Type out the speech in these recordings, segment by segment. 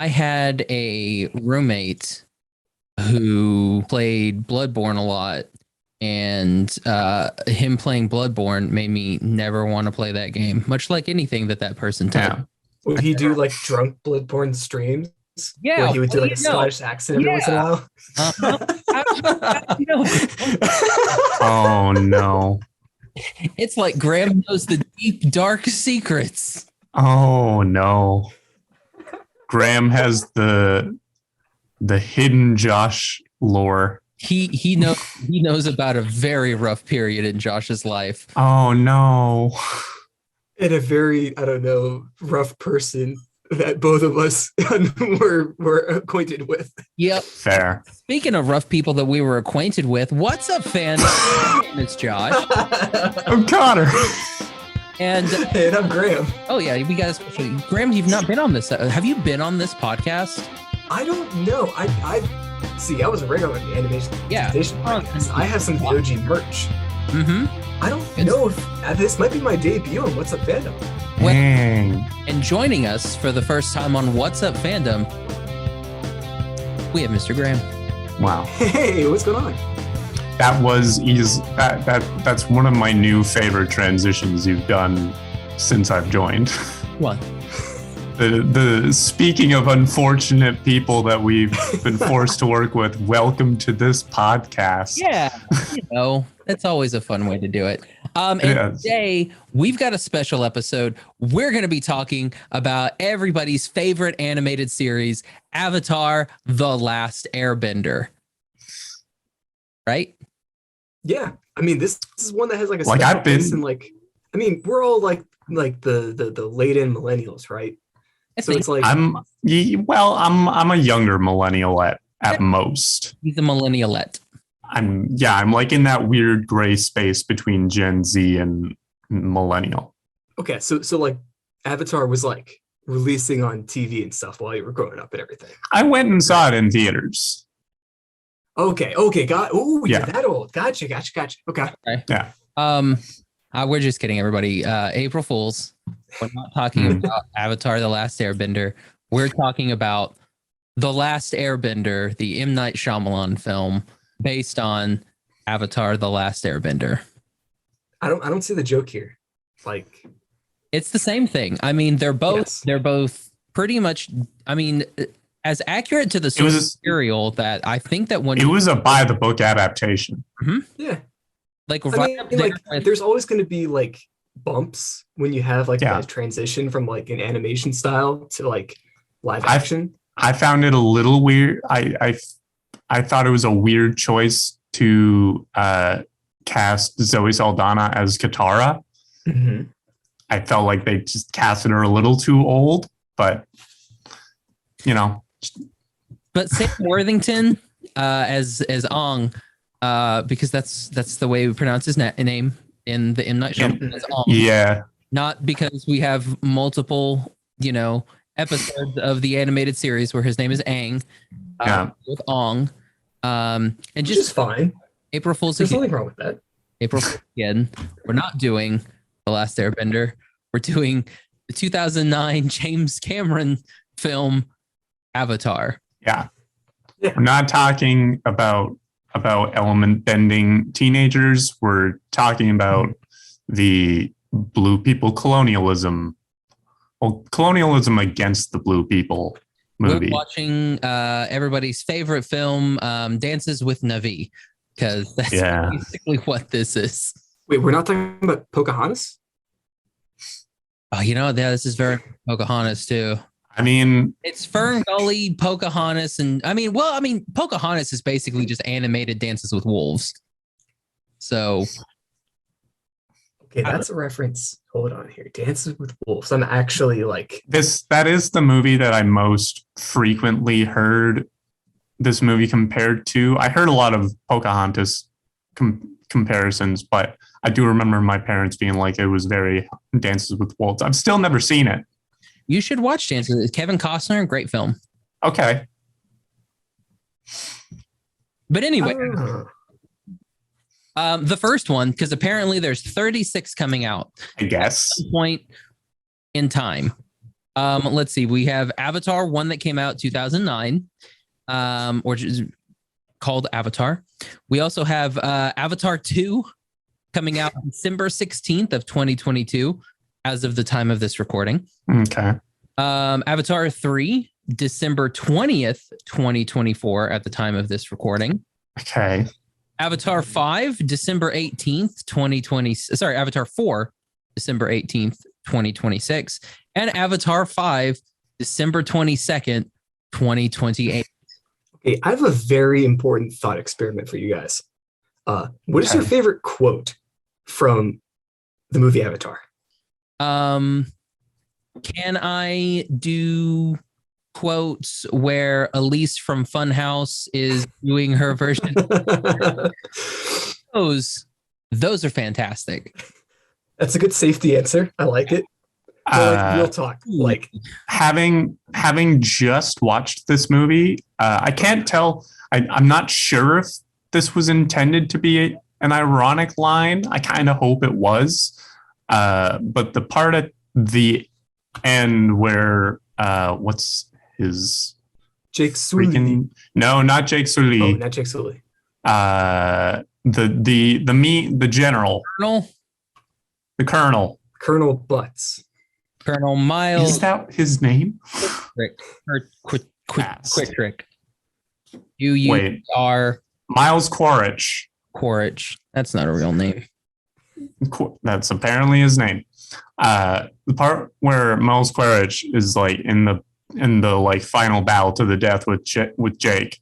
I had a roommate who played Bloodborne a lot, and him playing Bloodborne made me never want to play that game, much like anything that person does. Yeah. Would he do like drunk Bloodborne streams where Yeah, he would what do do like you a know? Scottish accent every once in a Yeah. while? Uh-huh. How do you know? Oh no. It's like Graham knows the deep, dark secrets. Oh no. Graham has the hidden Josh lore. He knows about a very rough period in Josh's life. Oh no. And a very, I don't know, rough person that both of us were acquainted with. Yep. Fair. Speaking of rough people that we were acquainted with, what's up, fan? It's Josh. I'm Connor. And I'm Graham. Oh yeah, we got especially Graham. You've not been on this. Have you been on this podcast? I don't know. I see. I was a regular in the animation. Yeah. Podcast. I have some of the OG merch. Mm-hmm. I don't know if this might be my debut on What's Up Fandom. Dang. And joining us for the first time on What's Up Fandom, we have Mr. Graham. Wow. Hey, what's going on? That's one of my new favorite transitions you've done since I've joined. What? The speaking of unfortunate people that we've been forced to work with, welcome to this podcast. Yeah, that's always a fun way to do it. And today we've got a special episode. We're going to be talking about everybody's favorite animated series, Avatar: The Last Airbender. Right? Yeah, I mean this is one that has like a like special I've been place and like I mean we're all like the late in millennials, right? So it's like I'm a younger millennial at most. He's a millennialette. I'm like in that weird gray space between Gen Z and millennial. Okay, so like Avatar was like releasing on TV and stuff while you were growing up and everything. I went and saw it in theaters. Okay, got. Oh, yeah, that old. Gotcha. Okay. Yeah. We're just kidding, everybody. April Fools. We're not talking about Avatar: The Last Airbender. We're talking about The Last Airbender, the M. Night Shyamalan film based on Avatar: The Last Airbender. I don't see the joke here. Like, it's the same thing. I mean, they're both pretty much. I mean, as accurate to the source material that I think that when it was a by the book adaptation. Mm-hmm. Yeah. Like, there's always going to be like bumps when you have like that transition from like an animation style to like live action. I found it a little weird. I thought it was a weird choice to cast Zoe Saldana as Katara. Mm-hmm. I felt like they just casted her a little too old, but you know. But Sam Worthington as Ong. Because that's the way we pronounce his name in the M. Night Shyamalan. Yeah. Not because we have multiple, episodes of the animated series where his name is Aang. With Ong. And just fine. April Fool's There's again. nothing wrong with that. April Fool's again. We're not doing The Last Airbender. We're doing the 2009 James Cameron film Avatar. Yeah. We're not talking about element bending teenagers. We're talking about the blue people colonialism. Well, colonialism against the blue people movie. We're watching everybody's favorite film, Dances with Navi, because that's basically what this is. Wait, we're not talking about Pocahontas? Oh, this is very Pocahontas too. I mean, it's Fern Gully, Pocahontas, and Pocahontas is basically just animated Dances with Wolves. So, okay, that's a reference. Hold on here, Dances with Wolves. I'm actually like this. That is the movie that I most frequently heard this movie compared to. I heard a lot of Pocahontas comparisons, but I do remember my parents being like, it was very Dances with Wolves. I've still never seen it. You should watch Dances. Kevin Costner, great film. Okay. But anyway, the first one, because apparently there's 36 coming out. I guess. At some point in time. Let's see. We have Avatar, one that came out 2009, or is called Avatar. We also have Avatar 2 coming out December 16th of 2022 as of the time of this recording. Okay. Avatar 3, December 20th, 2024 at the time of this recording. Okay. Avatar 5, December 18th, 2020. Sorry, Avatar 4, December 18th, 2026. And Avatar 5, December 22nd, 2028. Okay, I have a very important thought experiment for you guys. What is your favorite quote from the movie Avatar? Can I do quotes where Elise from Funhouse is doing her version? Those are fantastic. That's a good safety answer. I like it. Like, real talk. Like having just watched this movie, I can't tell. I'm not sure if this was intended to be an ironic line. I kind of hope it was. But the part at the end where what's his Jake Sully? No, not Jake Sully. Oh, not Jake Sully. The general. The colonel. Colonel Butts. Colonel Miles. Is that his name? Quick trick. You are Miles Quaritch. Quaritch. That's not a real name. That's apparently his name. The part where Miles Quaritch is like in the like final battle to the death with Jake,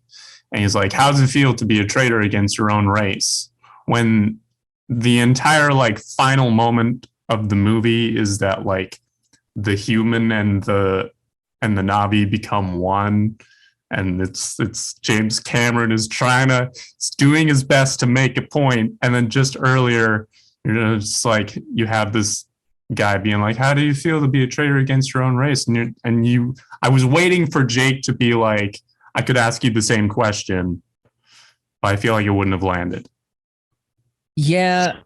and he's like, "How does it feel to be a traitor against your own race?" When the entire like final moment of the movie is that like the human and the Na'vi become one, and it's James Cameron is doing his best to make a point, and then just earlier, it's like you have this guy being like, "How do you feel to be a traitor against your own race?" I was waiting for Jake to be like, "I could ask you the same question," but I feel like it wouldn't have landed. Yeah,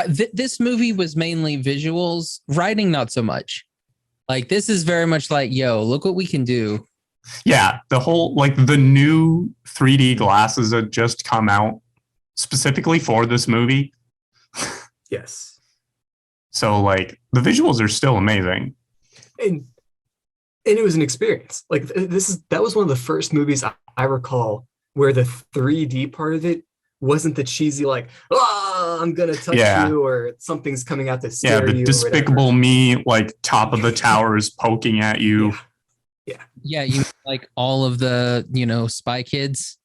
this movie was mainly visuals, writing not so much. Like this is very much like, yo, look what we can do. Yeah, the whole like the new 3D glasses that just come out specifically for this movie. Yes. So like the visuals are still amazing. And it was an experience. Like that was one of the first movies I recall where the 3D part of it wasn't the cheesy like, "Oh, I'm gonna touch you," or something's coming out to scare you. Yeah, the Despicable Me like top of the tower is poking at you. Yeah, you like all of the Spy Kids,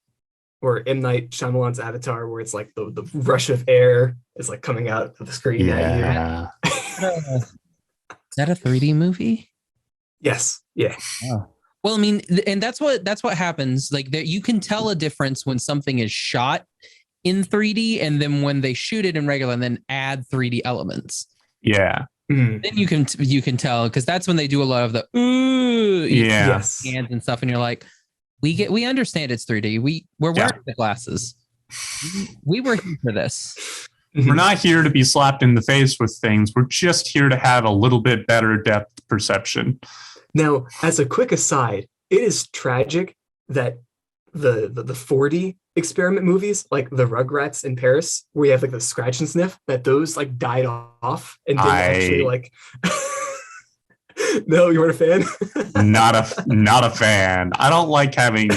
or M. Night Shyamalan's Avatar, where it's like the rush of air is like coming out of the screen at you. Is that a 3D movie? Yes. Yeah. Oh. Well, I mean, and that's what happens. Like you can tell a difference when something is shot in 3D and then when they shoot it in regular and then add 3D elements. Yeah. Then you can tell, because that's when they do a lot of the hands and stuff, and you're like, we understand it's 3D. We're wearing the glasses. We were here for this. We're not here to be slapped in the face with things. We're just here to have a little bit better depth perception. Now, as a quick aside, it is tragic that the 4D experiment movies, like the Rugrats in Paris, where you have like the scratch and sniff, that those like died off and didn't actually like. No, you weren't a fan. not a fan. I don't like having,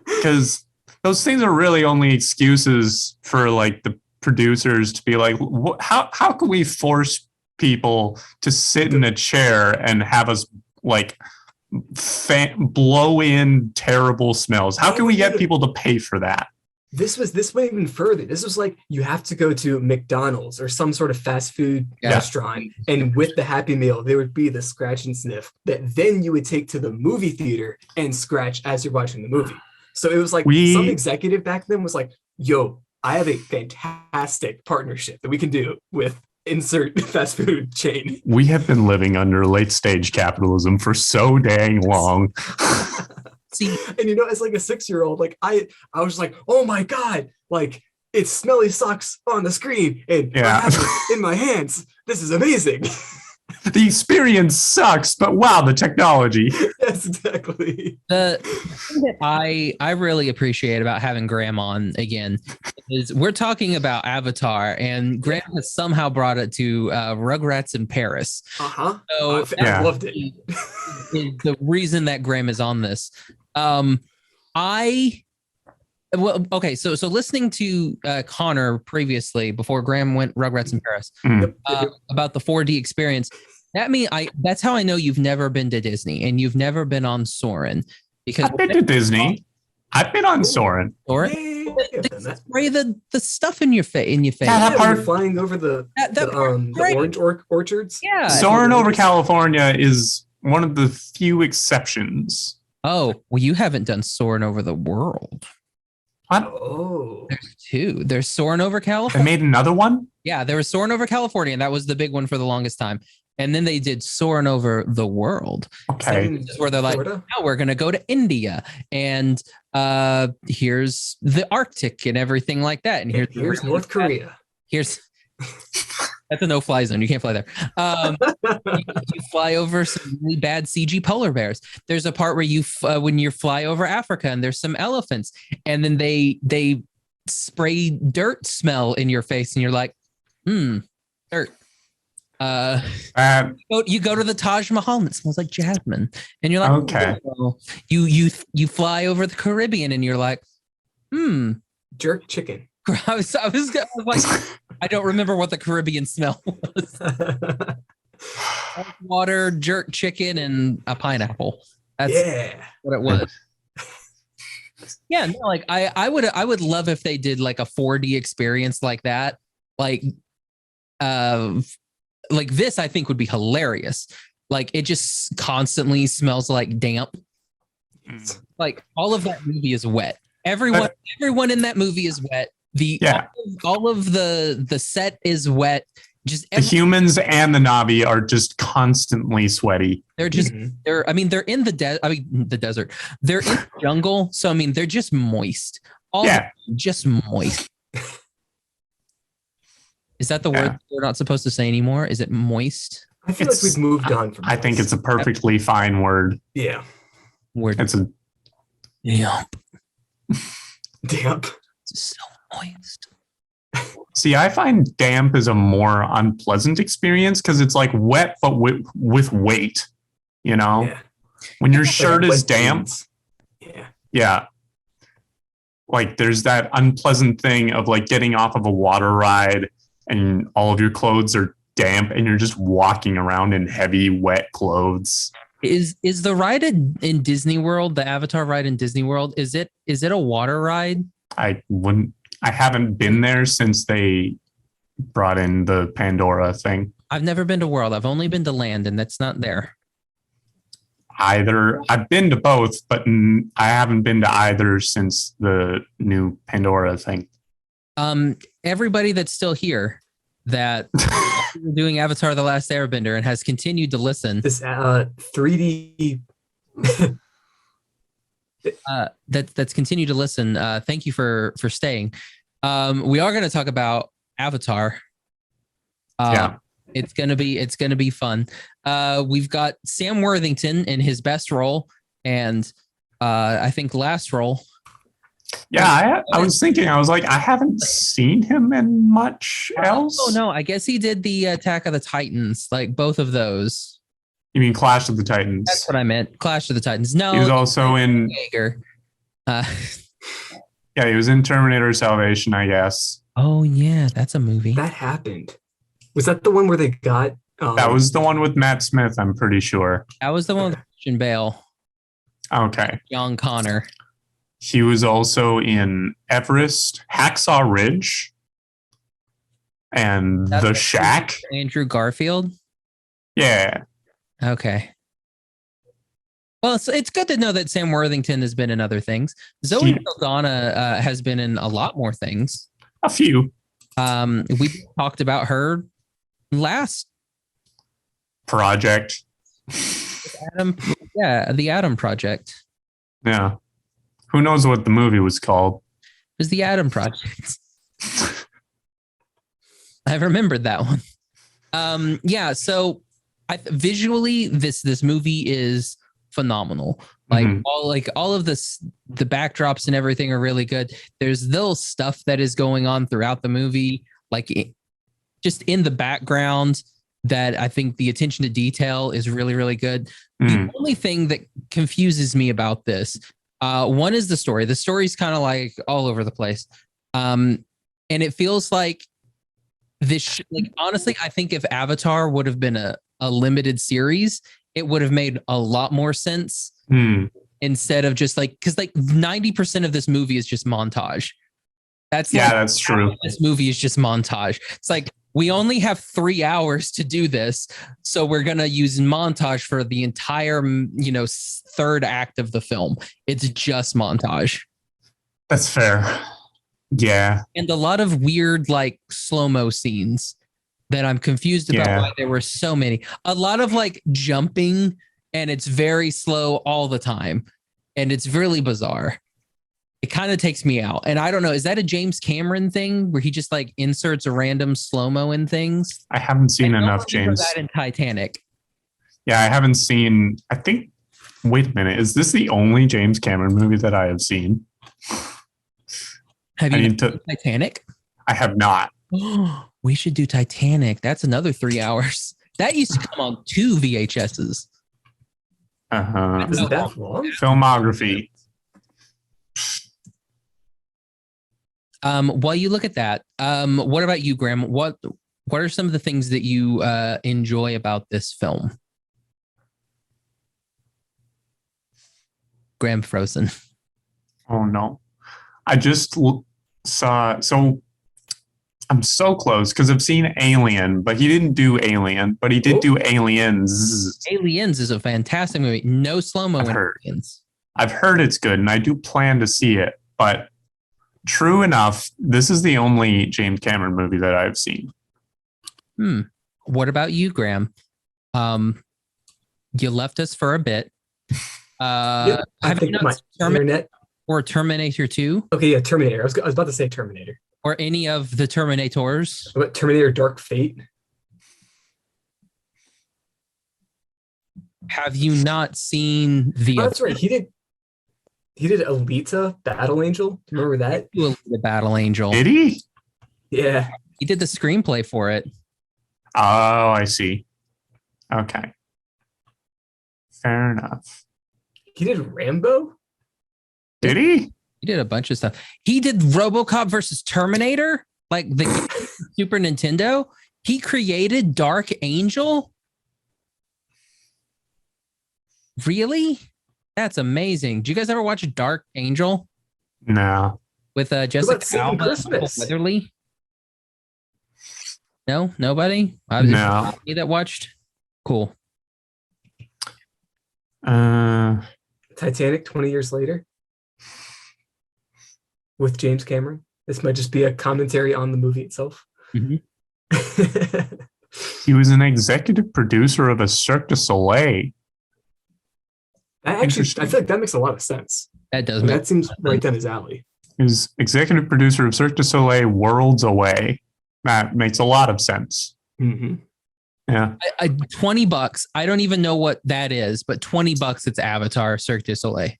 because those things are really only excuses for like the producers to be like, how can we force people to sit in a chair and have us like blow in terrible smells? How can we get people to pay for that? This went even further. This was like, you have to go to McDonald's or some sort of fast food restaurant, and with the Happy Meal, there would be the scratch and sniff that then you would take to the movie theater and scratch as you're watching the movie. So it was like some executive back then was like, "Yo, I have a fantastic partnership that we can do with insert fast food chain." We have been living under late stage capitalism for so dang long. See, and as like a 6-year-old, like I was like, "Oh my god, like it's smelly socks on the screen and I have it in my hands. This is amazing." The experience sucks, but wow, the technology. Yes, exactly. The thing that I really appreciate about having Graham on again is we're talking about Avatar, and Graham has somehow brought it to Rugrats in Paris. So I loved it. Is the reason that Graham is on this. Okay, so listening to Connor previously before Graham went Rugrats in Paris about the 4D experience. That's how I know you've never been to Disney and you've never been on Soarin'. Because I've been to Disney. I've been on Soarin'. They spray the stuff in your face. Yeah, that part flying over the orange orchards. Yeah, Soarin' over California is one of the few exceptions. Oh, well, you haven't done Soarin' over the world. What? Oh, There's two. There's Soarin' over They California. made another one? Yeah, there was Soarin' over California, and that was the big one for the longest time. And then they did Soarin' over the world. Okay. So where they're like, now we're going to go to India. And here's the Arctic and everything like that. And here's North Korea. That's a no-fly zone. You can't fly there. You fly over some really bad CG polar bears. There's a part where when you fly over Africa and there's some elephants, and then they spray dirt smell in your face, and you're like, dirt. You go to the Taj Mahal and it smells like jasmine, and you're like, okay. Oh. You fly over the Caribbean and you're like, jerk chicken. I was like, I don't remember what the Caribbean smell was. Water, jerk chicken, and a pineapple. That's what it was. Yeah, no, like I would love if they did like a 4D experience like that. Like this, I think would be hilarious. Like it just constantly smells like damp. Like all of that movie is wet. Everyone in that movie is wet. All of the set is wet. Just the humans and the Na'vi are just constantly sweaty. They're just they're in the desert. They're in the jungle, so I mean they're just moist. Just moist. Is that the word we're not supposed to say anymore? Is it moist? I feel like we've moved on from I think it's a perfectly fine word. Yeah. Word. It's a damp. Damp. It's so moist. See, I find damp is a more unpleasant experience because it's like wet, but with weight, you know? Yeah. When your shirt is damp. Yeah. Like there's that unpleasant thing of like getting off of a water ride and all of your clothes are damp and you're just walking around in heavy, wet clothes. Is the ride in Disney World, the Avatar ride in Disney World, is it a water ride? I haven't been there since they brought in the Pandora thing. I've never been to World. I've only been to Land, and that's not there. Either. I've been to both, but I haven't been to either since the new Pandora thing. Everybody that's still here that doing Avatar: The Last Airbender and has continued to listen. This 3D that's continued to listen. Thank you for staying. We are going to talk about Avatar. It's gonna be fun. We've got Sam Worthington in his best role, and I think last role. Yeah, I was thinking. I was like, I haven't seen him in much else. Oh no, I guess he did the Attack of the Titans, like both of those. You mean Clash of the Titans? That's what I meant. Clash of the Titans. No, he was also in Jaeger. Yeah, he was in Terminator Salvation, I guess. Oh yeah, that's a movie. That happened. Was that the one where they got? That was the one with Matt Smith, I'm pretty sure. That was the one with Christian Bale. Okay. John Connor. He was also in Everest, Hacksaw Ridge, and The Shack. Andrew Garfield? Yeah. Okay. Well, it's good to know that Sam Worthington has been in other things. Zoe Saldana has been in a lot more things. A few. We talked about her last project. The Adam Project. Yeah. Who knows what the movie was called? It was the Adam Project. I remembered that one. So visually this movie is phenomenal. Like all of this, the backdrops and everything are really good. There's little stuff that is going on throughout the movie, like just in the background, that I think the attention to detail is really, really good. The only thing that confuses me about this, one is the story. The story's kind of like all over the place. And it feels like this, like, honestly, I think if Avatar would have been a limited series, it would have made a lot more sense instead of just like, because like 90% of this movie is just montage. That's true. This movie is just montage. It's like, we only have 3 hours to do this, so we're going to use montage for the entire, third act of the film. It's just montage. That's fair. Yeah. And a lot of weird, like, slow-mo scenes that I'm confused about why there were so many. A lot of, like, jumping, and it's very slow all the time. And it's really bizarre. It kind of takes me out. And I don't know, is that a James Cameron thing where he just like inserts a random slow-mo in things? I haven't seen enough James. That in Titanic. Yeah, I haven't seen, wait a minute. Is this the only James Cameron movie that I have seen? Have you seen Titanic? I have not. We should do Titanic. That's another 3 hours. That used to come on 2 VHSs. Isn't that long? Filmography. While you look at that, what about you, Graham? What are some of the things that you enjoy about this film? Graham frozen. Oh no. I just saw, so I'm so close because I've seen Alien, but he didn't do Alien, but he did do Aliens. Aliens is a fantastic movie. No slow-mo in Aliens. I've heard it's good, and I do plan to see it, but true enough, this is the only James Cameron movie that I've seen. What about you, Graham? You left us for a bit. I think my internet or Terminator 2? Okay, yeah, Terminator. I was about to say Terminator. Or any of the Terminators. What, Terminator Dark Fate? Have you not seen the... Oh, that's right. He did Alita, Battle Angel. Do you remember that? The Battle Angel. Did he? Yeah. He did the screenplay for it. Oh, I see. Okay. Fair enough. He did Rambo? Did he? He did a bunch of stuff. He did RoboCop versus Terminator, like the Super Nintendo. He created Dark Angel. Really? That's amazing. Did you guys ever watch Dark Angel? No. With Jessica Alba Weatherly? No, nobody. I was no. Just that watched. Cool. Titanic 20 years later with James Cameron. This might just be a commentary on the movie itself. He was an executive producer of a Cirque du Soleil. I feel like that makes a lot of sense. That does. That seems right down his alley. He was executive producer of Cirque du Soleil Worlds Away. That makes a lot of sense. Mm-hmm. Yeah. $20. I don't even know what that is, but $20 it's Avatar Cirque du Soleil.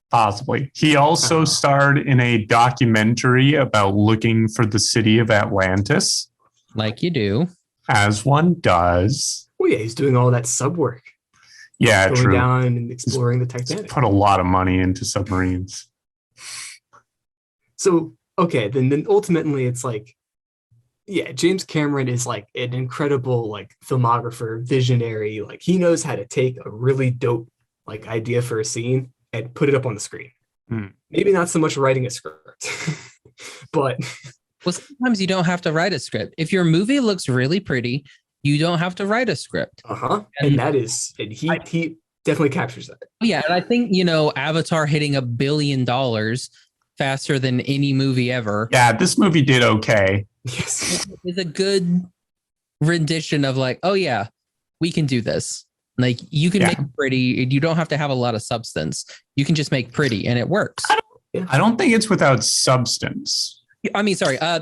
Possibly. He also starred in a documentary about looking for the city of Atlantis. Like you do. As one does. Oh yeah, he's doing all that sub work. Yeah, going true. Down and exploring the Titanic. Put a lot of money into submarines. So, okay, then ultimately it's like, yeah, James Cameron is like an incredible like filmographer, visionary. Like he knows how to take a really dope like idea for a scene and put it up on the screen. Maybe not so much writing a script, but well, sometimes you don't have to write a script. If your movie looks really pretty, you don't have to write a script. And that is, and he definitely captures that. Yeah, and I think Avatar hitting $1 billion faster than any movie ever. Yeah, this movie did okay. Yes, it's a good rendition of like, oh yeah, we can do this. Like you can make it pretty, and you don't have to have a lot of substance. You can just make pretty, and it works. I don't think it's without substance. I mean, sorry. I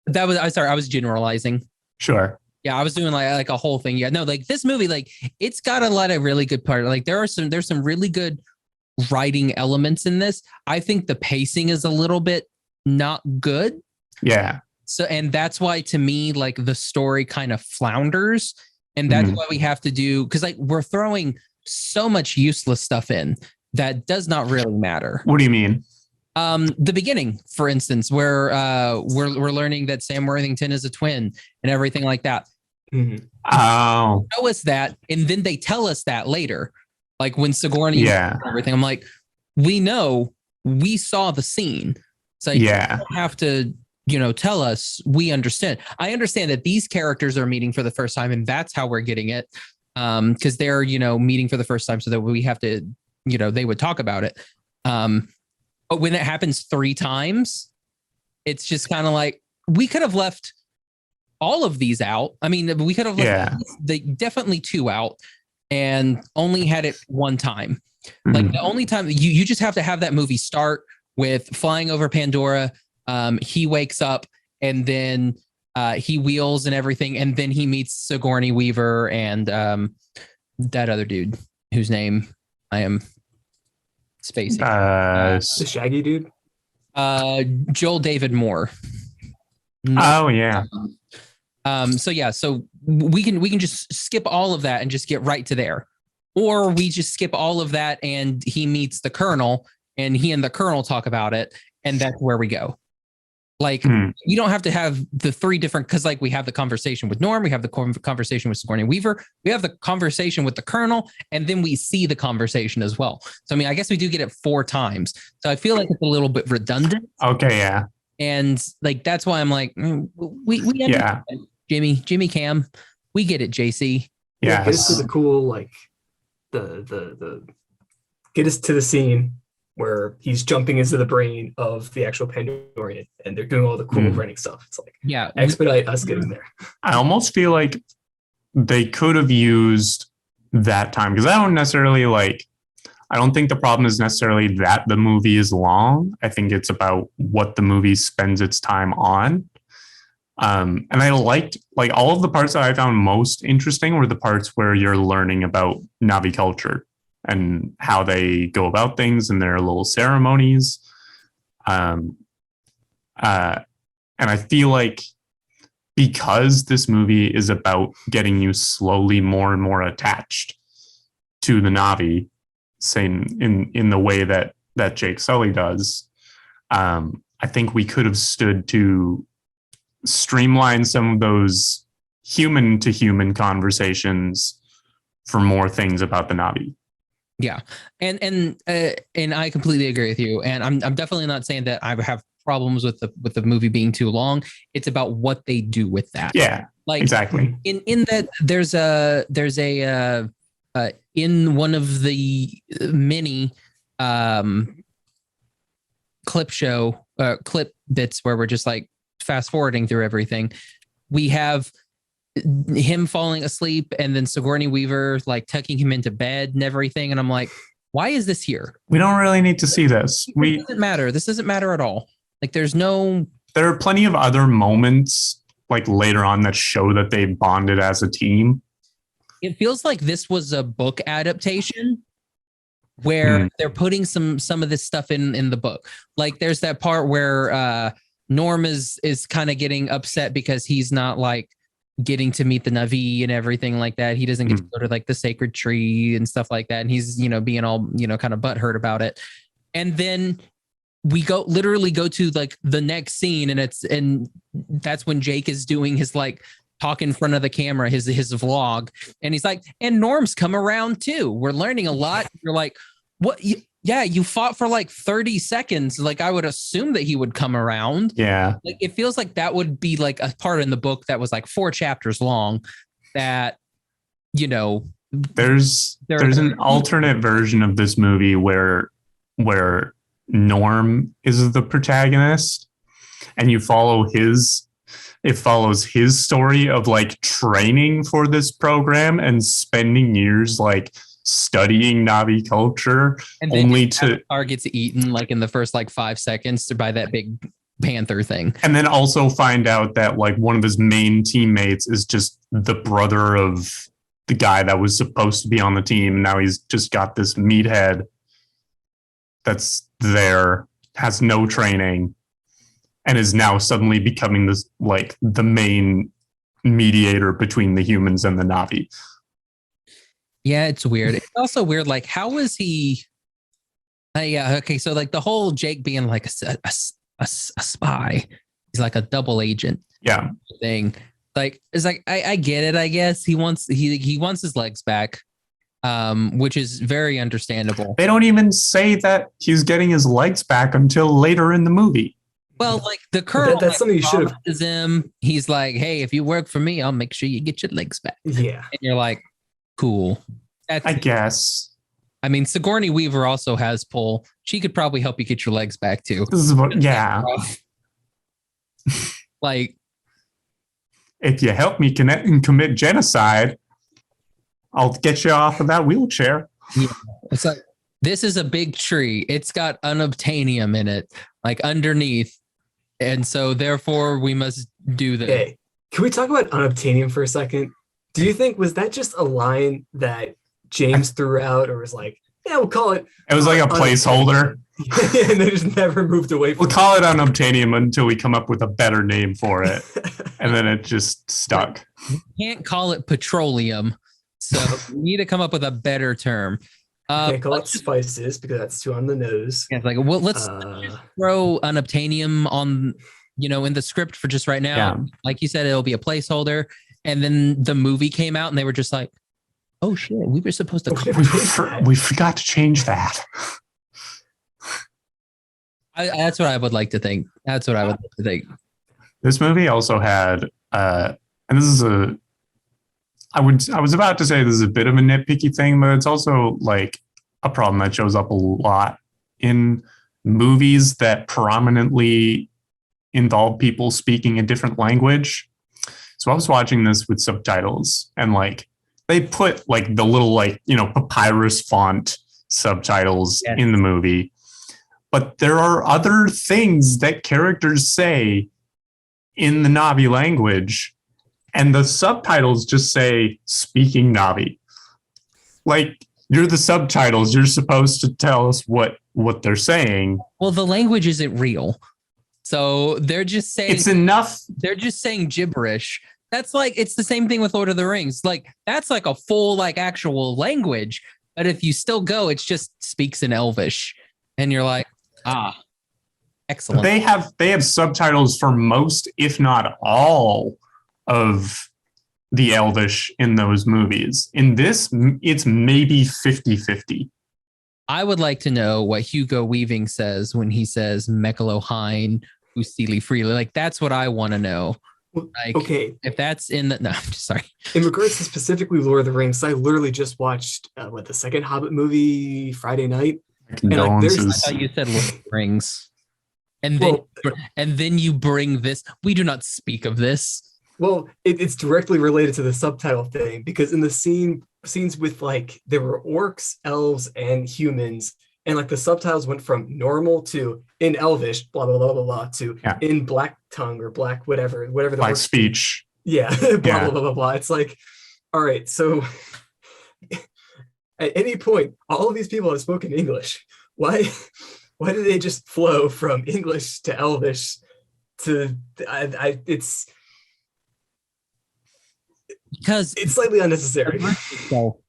was generalizing. Sure. Yeah, I was doing like a whole thing. Yeah, no, like this movie, like it's got a lot of really good part. Like there's some really good writing elements in this. I think the pacing is a little bit not good. Yeah. So, and that's why to me, like the story kind of flounders. And that's why we have to do, because like we're throwing so much useless stuff in that does not really matter. What do you mean? The beginning, for instance, where we're learning that Sam Worthington is a twin and everything like that. Oh, show us that, and then they tell us that later, like when Sigourney and everything. I'm like, we know, we saw the scene. It's like, you don't have to, tell us. We understand. I understand that these characters are meeting for the first time, and that's how we're getting it, because they're meeting for the first time, so that we have to, they would talk about it. But when it happens 3 times, it's just kind of like, we could have left all of these out. I mean, we could have left definitely 2 out and only had it 1 time. Like the only time you just have to have that movie start with flying over Pandora. He wakes up and then he wheels and everything. And then he meets Sigourney Weaver and that other dude whose name I am spacing. The Shaggy dude? Joel David Moore. Oh yeah. So we can just skip all of that and just get right to there. Or we just skip all of that and he meets the Colonel and he and the Colonel talk about it, and that's where we go. Like we don't have to have the 3 different, because like we have the conversation with Norm, we have the conversation with Sigourney Weaver, we have the conversation with the Colonel, and then we see the conversation as well. So I mean, I guess we do get it 4 times. So I feel like it's a little bit redundant. Okay, yeah. And like that's why I'm like, we Jimmy Cam, we get it, JC. Yeah, get us to the cool, like the get us to the scene where he's jumping into the brain of the actual Pandorian and they're doing all the cool running stuff. It's like, expedite us getting there. I almost feel like they could have used that time, because I don't think the problem is necessarily that the movie is long. I think it's about what the movie spends its time on. And I liked, like, all of the parts that I found most interesting were the parts where you're learning about Na'vi culture and how they go about things and their little ceremonies. And I feel like because this movie is about getting you slowly more and more attached to the Na'vi, same in the way that Jake Sully does, I think we could have stood to streamline some of those human to human conversations for more things about the Na'vi. Yeah. And I completely agree with you. And I'm definitely not saying that I have problems with the movie being too long. It's about what they do with that. Yeah. Like exactly. In that there's a in one of the mini clip bits where we're just like fast forwarding through everything, we have him falling asleep and then Sigourney Weaver like tucking him into bed and everything, and I'm like, why is this here? We don't really need to see this. It doesn't matter. This doesn't matter at all. Like there are plenty of other moments like later on that show that they bonded as a team. It feels like this was a book adaptation where they're putting some of this stuff in the book. Like there's that part where Norm is kind of getting upset because he's not like getting to meet the Na'vi and everything like that. He doesn't get to go to like the sacred tree and stuff like that. And he's, being all, kind of butthurt about it. And then we literally go to like the next scene and that's when Jake is doing his like talk in front of the camera, his vlog. And he's like, and Norm's come around too. We're learning a lot. You're like, what? You fought for like 30 seconds. Like I would assume that he would come around. Yeah. Like it feels like that would be like a part in the book that was like 4 chapters long that, there's an alternate version of this movie where Norm is the protagonist and it follows his story of like training for this program and spending years like studying Na'vi culture, and then only to Avatar gets eaten like in the first like 5 seconds by that big Panther thing. And then also find out that like one of his main teammates is just the brother of the guy that was supposed to be on the team. Now he's just got this meathead that's there, has no training, and is now suddenly becoming this like the main mediator between the humans and the Na'vi. Yeah, it's weird. It's also weird. Like, how was he? Yeah, okay. So like the whole Jake being like a spy, he's like a double agent. Yeah. Thing. Like it's like I get it. I guess he wants his legs back, which is very understandable. They don't even say that he's getting his legs back until later in the movie. Well, like the colonel, that's something you should have. Him. He's like, hey, if you work for me, I'll make sure you get your legs back. Yeah, and you're like, cool. I guess. I mean, Sigourney Weaver also has pull. She could probably help you get your legs back too. This is what, yeah. Like, if you help me connect and commit genocide, I'll get you off of that wheelchair. Yeah. It's like, this is a big tree. It's got unobtainium in it, like underneath. And so therefore we must do this. Okay. Can we talk about unobtainium for a second? Do you think, was that just a line that James threw out, or was like, yeah, we'll call it. It was like a placeholder. And they just never moved away from We'll call it unobtainium until we come up with a better name for it. And then it just stuck. You can't call it petroleum. So we need to come up with a better term. Okay, call it spices because that's too on the nose. Yeah, like, well, let's just throw unobtainium on, in the script for just right now. Yeah. Like you said, it'll be a placeholder. And then the movie came out and they were just like, oh shit, we were supposed to. We forgot to change that. That's what I would like to think. That's what I would like to think. This movie also had, and this is I was about to say this is a bit of a nitpicky thing, but it's also like a problem that shows up a lot in movies that prominently involve people speaking a different language. So I was watching this with subtitles, and like they put like the little papyrus font subtitles in the movie, but there are other things that characters say in the Na'vi language, and the subtitles just say speaking Na'vi. Like, you're the subtitles, you're supposed to tell us what they're saying. Well, the language isn't real. So they're just saying it's enough. They're just saying gibberish. That's like, it's the same thing with Lord of the Rings. Like, that's like a full, like, actual language. But if you still go, it's just speaks in Elvish. And you're like, excellent. They have subtitles for most, if not all, of the Elvish in those movies. In this, it's maybe 50-50. I would like to know what Hugo Weaving says when he says Mekalohain Usili Freely. Like, that's what I want to know. Like, okay, if that's in the... No, I'm just sorry. In regards to specifically Lord of the Rings, I literally just watched the second Hobbit movie Friday night. And I thought you said Lord of the Rings. And then you bring this. We do not speak of this. Well, it's directly related to the subtitle thing, because in the scenes with, like, there were orcs, elves, and humans, and like the subtitles went from normal to in Elvish, blah blah blah blah blah, to in black tongue or black whatever the black speech. Yeah, blah blah blah blah. It's like, all right, so at any point, all of these people have spoken English. Why did they just flow from English to Elvish to it's because it's slightly unnecessary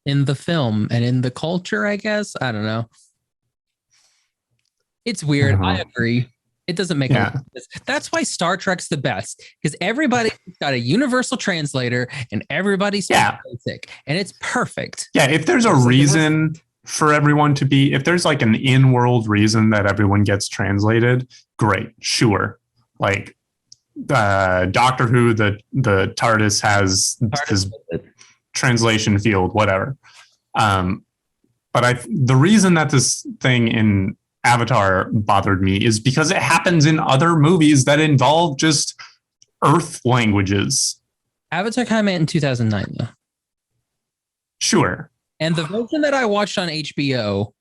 in the film and in the culture, I guess. I don't know. It's weird. I agree. It doesn't make any sense. That's why Star Trek's the best, because everybody's got a universal translator and everybody's basic, and it's perfect. Yeah, if there's a reason for everyone to be, if there's like an in-world reason that everyone gets translated, great, sure. Like Doctor Who, the TARDIS has his translation field, whatever. But the reason that this thing in Avatar bothered me is because it happens in other movies that involve just Earth languages. Avatar came out in 2009, though. Sure. And the version that I watched on HBO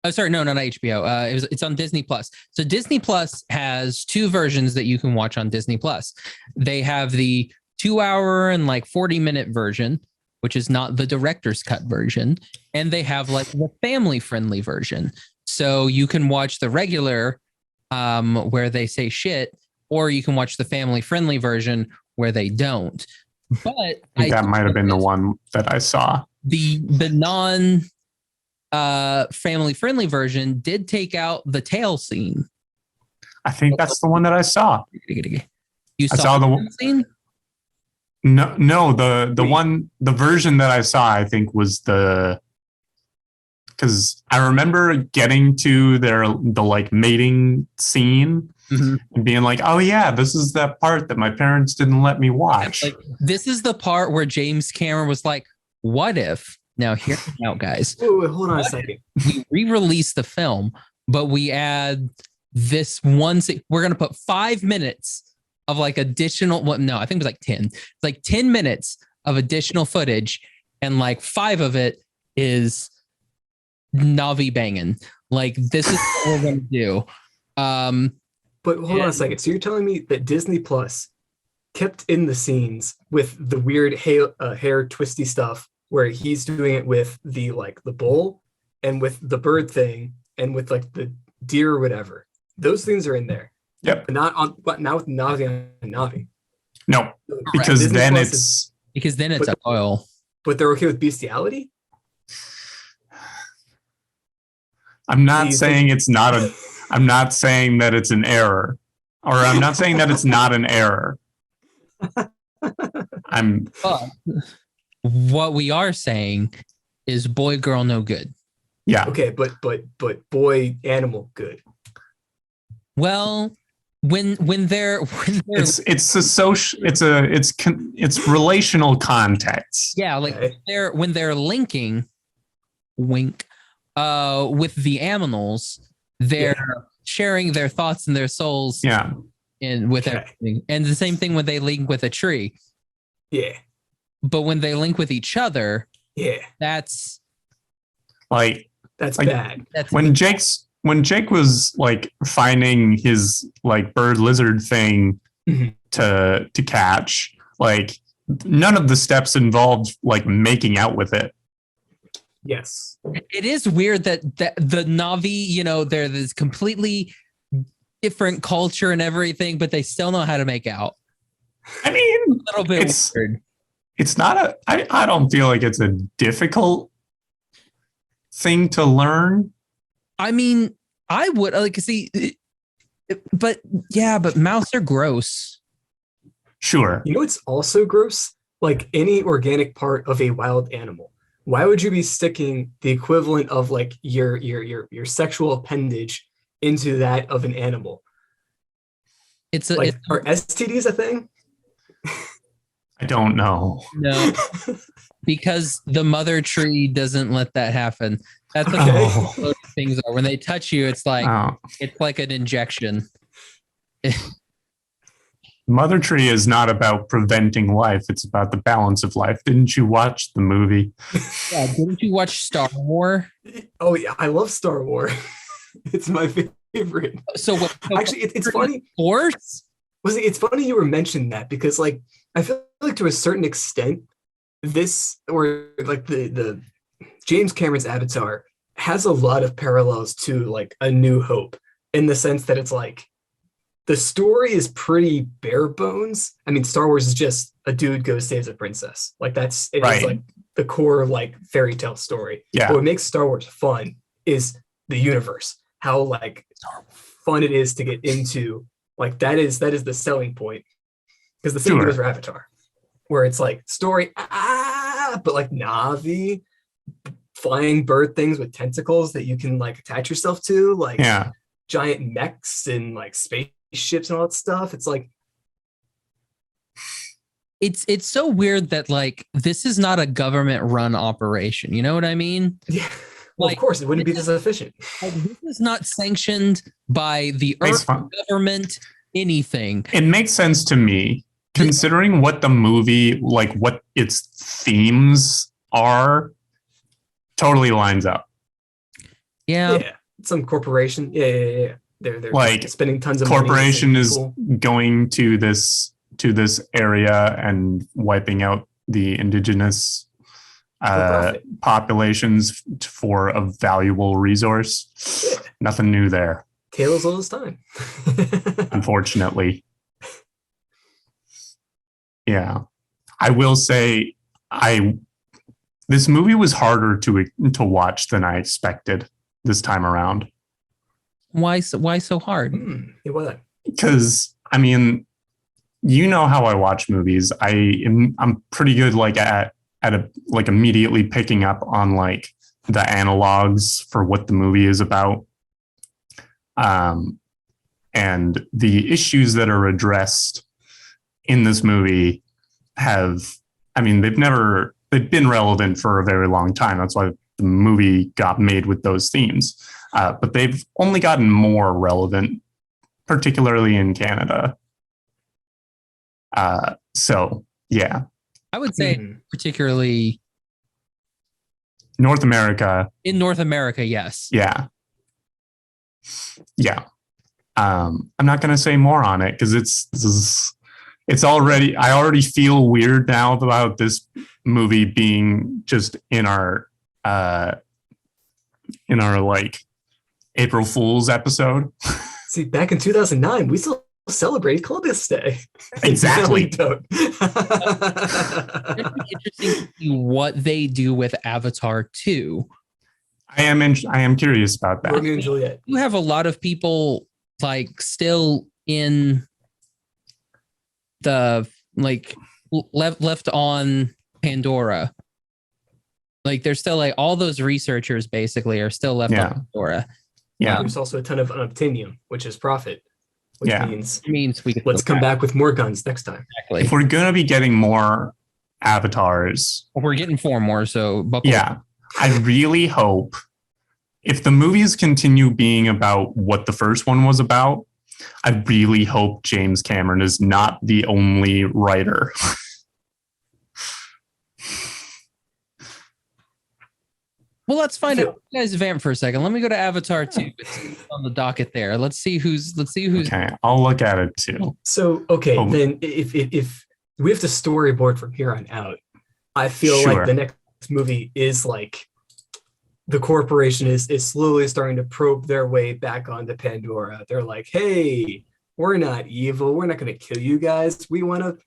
Oh, sorry, no, not HBO. It's on Disney Plus. So Disney Plus has two versions that you can watch on Disney Plus. They have the 2 hour and like 40-minute version, which is not the director's cut version, and they have like the family-friendly version. So you can watch the regular, where they say shit, or you can watch the family-friendly version where they don't. But I think that might have been the one that I saw. The non family friendly version did take out the tail scene. I think that's the one that I saw. You saw the scene? No, the version that I saw, I think, was because I remember getting to the like mating scene and being like, oh yeah, this is that part that my parents didn't let me watch. Like, this is the part where James Cameron was like, what if? Now hear me out, guys. Wait, hold on a second. We re-release the film, but we add this one. We're gonna put 5 minutes of like additional. Well, no, I think it was like 10. It's like 10 minutes of additional footage, and like 5 of it is Navi banging. Like, this is what we're gonna do. But hold on a second. So you're telling me that Disney Plus kept in the scenes with the weird hair twisty stuff, where he's doing it with the bull and with the bird thing and with like the deer or whatever. Those things are in there. Yep. But not with Navi and Navi. No, because Disney then Plus it's oil. But they're okay with bestiality? I'm not saying it's not a I'm not saying that it's an error. Or I'm not saying that it's not an error. What we are saying is boy, girl, no good. Yeah. Okay, but boy, animal, good. Well, when they're it's relational context. Yeah, like when they're linking, wink, with the animals, they're sharing their thoughts and their souls. Yeah. And with everything, and the same thing when they link with a tree. Yeah. But when they link with each other, that's bad. That's when Jake was like finding his like bird lizard thing to catch, like none of the steps involved like making out with it. Yes. It is weird that the Navi, they're this completely different culture and everything, but they still know how to make out. I mean, a little bit weird. It's not I don't feel like it's a difficult thing to learn. I mean, I would but mouths are gross. Sure. You know what's also gross? Like any organic part of a wild animal. Why would you be sticking the equivalent of like your sexual appendage into that of an animal? Are STDs a thing? I don't know. No, because the mother tree doesn't let that happen. That's what things are. When they touch you, it's like an injection. Mother tree is not about preventing life. It's about the balance of life. Didn't you watch the movie? Yeah, didn't you watch Star Wars? Oh yeah, I love Star Wars. It's my favorite. So actually, it's funny. Force? It's funny you were mentioning that, because like I feel like to a certain extent, this, or like the James Cameron's Avatar, has a lot of parallels to like A New Hope, in the sense that it's like the story is pretty bare bones. I mean, Star Wars is just a dude goes saves a princess. Like it's like the core like fairy tale story. Yeah. But what makes Star Wars fun is the universe. How like fun it is to get into. Like that is the selling point. Because the same goes for Avatar, where it's like story, but like Navi, flying bird things with tentacles that you can like attach yourself to, like giant mechs and like spaceships and all that stuff. It's like it's so weird that like this is not a government run operation. You know what I mean? Yeah. Well, like, of course, it wouldn't be this efficient. Like, this is not sanctioned by the Earth government, anything. It makes sense to me, considering what the movie, like what its themes are, totally lines up. Yeah. Some corporation. Yeah. They're Like spending tons of corporation money. is going to this area and wiping out the indigenous populations for a valuable resource. Yeah. Nothing new there. Tales all this time. Unfortunately. Yeah. I will say this movie was harder to watch than I expected this time around. Why so hard? Because I mean, you know how I watch movies. I'm pretty good like at immediately picking up on like the analogs for what the movie is about. And the issues that are addressed in this movie they've been relevant for a very long time. That's why the movie got made with those themes. But they've only gotten more relevant, particularly in Canada. So, yeah. I would say particularly North America. In North America, yes. Yeah. Yeah. I'm not going to say more on it because it's already, I already feel weird now about this movie being just in our like April Fool's episode. See, back in 2009, we still celebrated Columbus Day. Exactly. It's interesting to see what they do with Avatar 2. I am curious about that. Romeo and Juliet. You have a lot of people like still in the like left on Pandora. Like there's still like all those researchers basically are still left on Pandora. Yeah. There's also a ton of unobtainium, which is profit. Which means we let's come back with more guns next time. Exactly. If we're gonna be getting more avatars, we're getting 4 more. So buckle up. I really hope if the movies continue being about what the first one was about, I really hope James Cameron is not the only writer. Well, let's find out. You guys vamp for a second. Let me go to Avatar 2. It's on the docket there. Let's see who's. Okay, I'll look at it too. So then if we have to storyboard from here on out, I feel like the next movie is like the corporation is slowly starting to probe their way back onto Pandora. They're like, hey, we're not evil. We're not going to kill you guys. We want to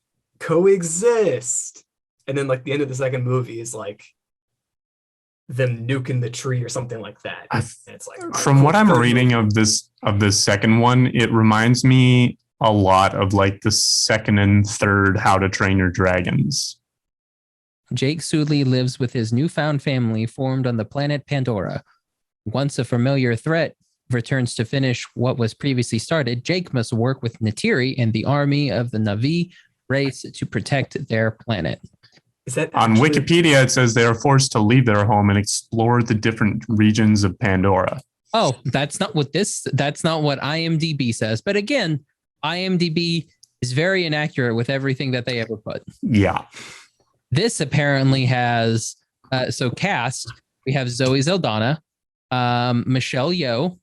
coexist. And then like the end of the second movie is like them nuking the tree or something like that. It's like from what I'm reading of this second one, it reminds me a lot of like the second and third How to Train Your Dragons. Jake Sully lives with his newfound family formed on the planet Pandora. Once a familiar threat returns to finish what was previously started, Jake must work with Neytiri and the army of the Na'vi race to protect their planet. Is that on Wikipedia, it says they are forced to leave their home and explore the different regions of Pandora. Oh, that's not what IMDb says. But again, IMDb is very inaccurate with everything that they ever put. Yeah. This apparently has, cast, we have Zoe Saldana, Michelle Yeoh.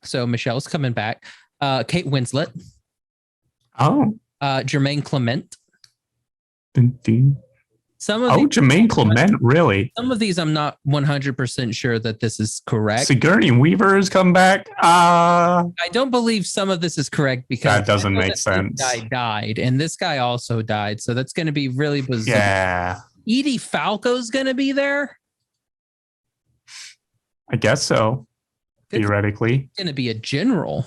So Michelle's coming back. Kate Winslet. Oh. Jermaine Clement. Jermaine Clement, really? Some of these I'm not 100% sure that this is correct. Sigourney Weaver has come back. I don't believe some of this is correct because that doesn't make sense. This guy died, and this guy also died, so that's going to be really bizarre. Yeah. Edie Falco's going to be there? I guess so. Theoretically. Going to be a general.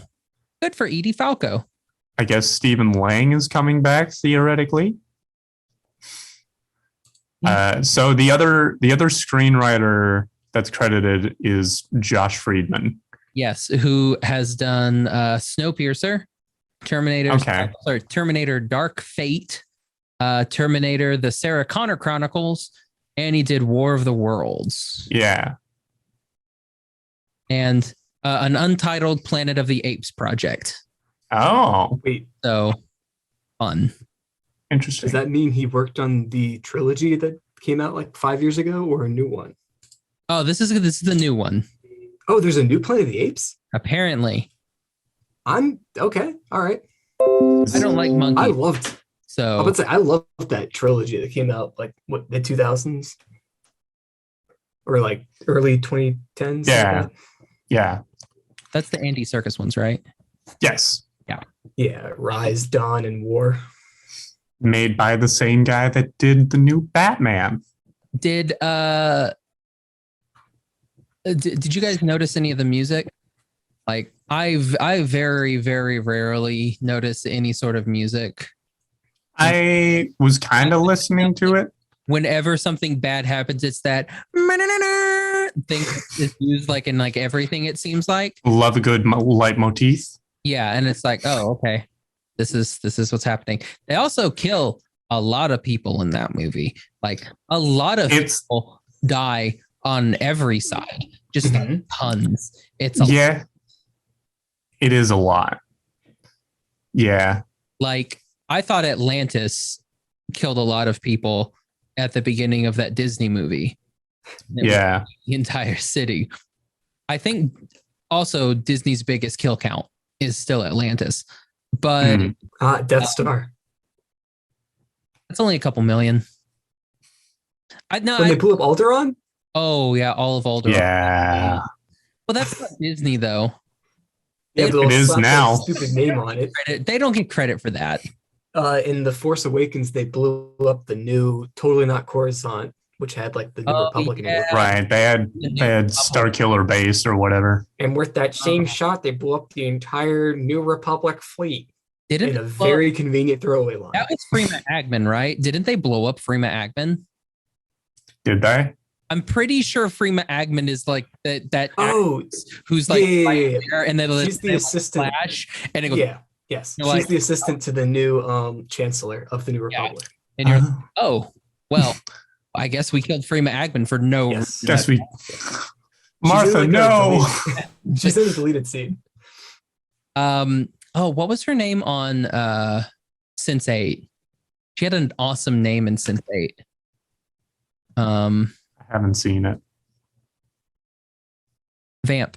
Good for Edie Falco. I guess Stephen Lang is coming back, theoretically. So the other screenwriter that's credited is Josh Friedman. Yes, who has done Snowpiercer, Terminator Dark Fate, Terminator the Sarah Connor Chronicles, and he did War of the Worlds. Yeah. And an untitled Planet of the Apes project. Oh. Wait. So fun. Interesting. Does that mean he worked on the trilogy that came out like 5 years ago or a new one? Oh, this is the new one. Oh, there's a new Planet of the Apes? Apparently. I'm okay. All right. I don't like monkeys. I loved that trilogy that came out like what, the 2000s or like early 2010s. Yeah. Yeah. That's the Andy Serkis ones, right? Yes. Yeah. Rise, Dawn, and War. Made by the same guy that did the new Batman. Did you guys notice any of the music? Like I very, very rarely notice any sort of music. I was kind of listening to it. Whenever something bad happens, it's that thing is used like in like everything, it seems like. Love a good leitmotif. Yeah, and it's like, oh, okay. This is what's happening. They also kill a lot of people in that movie. Like a lot of people die on every side. Just tons. It's yeah. It is a lot. Yeah. Like I thought Atlantis killed a lot of people at the beginning of that Disney movie. Yeah. The entire city. I think also Disney's biggest kill count is still Atlantis. But Death Star. It's only a couple million. When they blew up Alderaan? Oh yeah, all of Alderaan. Yeah. Well, that's not Disney though. Yeah, it is now. Stupid name on it. They don't get credit for that. In The Force Awakens, they blew up the new Totally Not Coruscant, which had like the New Republic in it. Right. They had Star Killer Base or whatever. And with that same shot, they blew up the entire New Republic fleet. Didn't in a very convenient throwaway line. That was Freema Agman, right? Didn't they blow up Freema Agman? Did they? I'm pretty sure Freema Agman is like that. Who's like there, and then she's the assistant. Flash, and it goes, yes, she's like, the assistant to the new Chancellor of the New Republic. And you're like, oh well, I guess we killed Freema Agman for no. Yes. Guess we. Martha, no. She's in a deleted scene. Oh, what was her name on Sense8? She had an awesome name in Sense8. I haven't seen it. Vamp.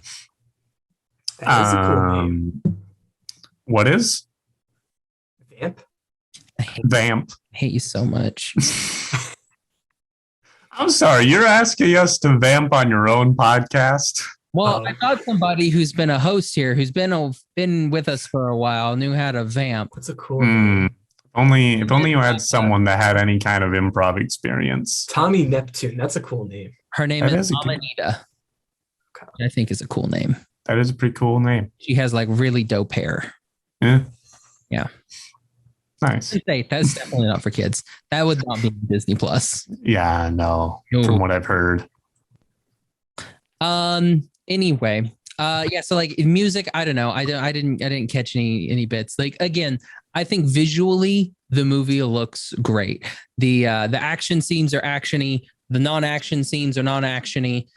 That is a cool name. What is? Vamp? Vamp. I hate you so much. I'm sorry, you're asking us to vamp on your own podcast? Well, I thought somebody who's been a host here, who's been with us for a while, knew how to vamp. That's a cool name. If only you had someone that had any kind of improv experience. Tommy Neptune. That's a cool name. Her name is Amanita. I think is a cool name. That is a pretty cool name. She has like really dope hair. Yeah. Nice. That's definitely not for kids. That would not be Disney Plus. Yeah, no. From what I've heard. Anyway, so like music, I don't know. I didn't catch any bits. Like again, I think visually the movie looks great. The action scenes are actiony. The non-action scenes are non-actiony.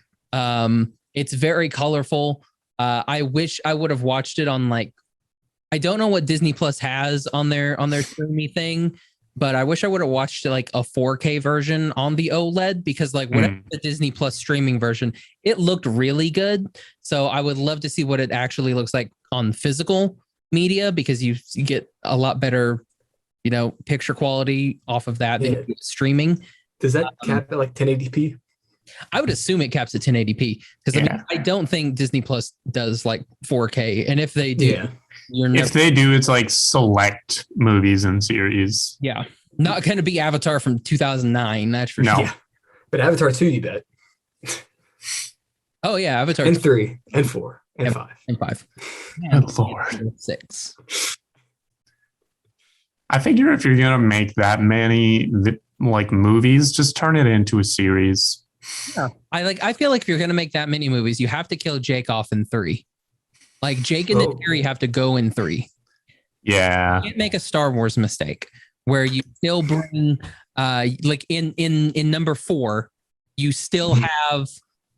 It's very colorful. I wish I would have watched it on like, I don't know what Disney Plus has on their streamy thing, but I wish I would have watched like a 4K version on the OLED because like whatever the Disney Plus streaming version, it looked really good. So I would love to see what it actually looks like on physical media because you get a lot better, picture quality off of that than streaming. Does that cap at like 1080p? I would assume it caps at 1080p because I don't think Disney Plus does like 4K, and if they do, if they do, it's like select movies and series. Yeah, not going to be Avatar from 2009. That's for sure. Yeah. But Avatar 2, you bet. Oh yeah, Avatar and 3 and 4 and 5 and 5 and Lord 6. I figure if you're gonna make that many like movies, just turn it into a series. Yeah. I feel like if you're gonna make that many movies, you have to kill Jake off in 3. Like Jake and the Neytiri have to go in 3. Yeah. You can't make a Star Wars mistake where you still bring like in number 4, you still have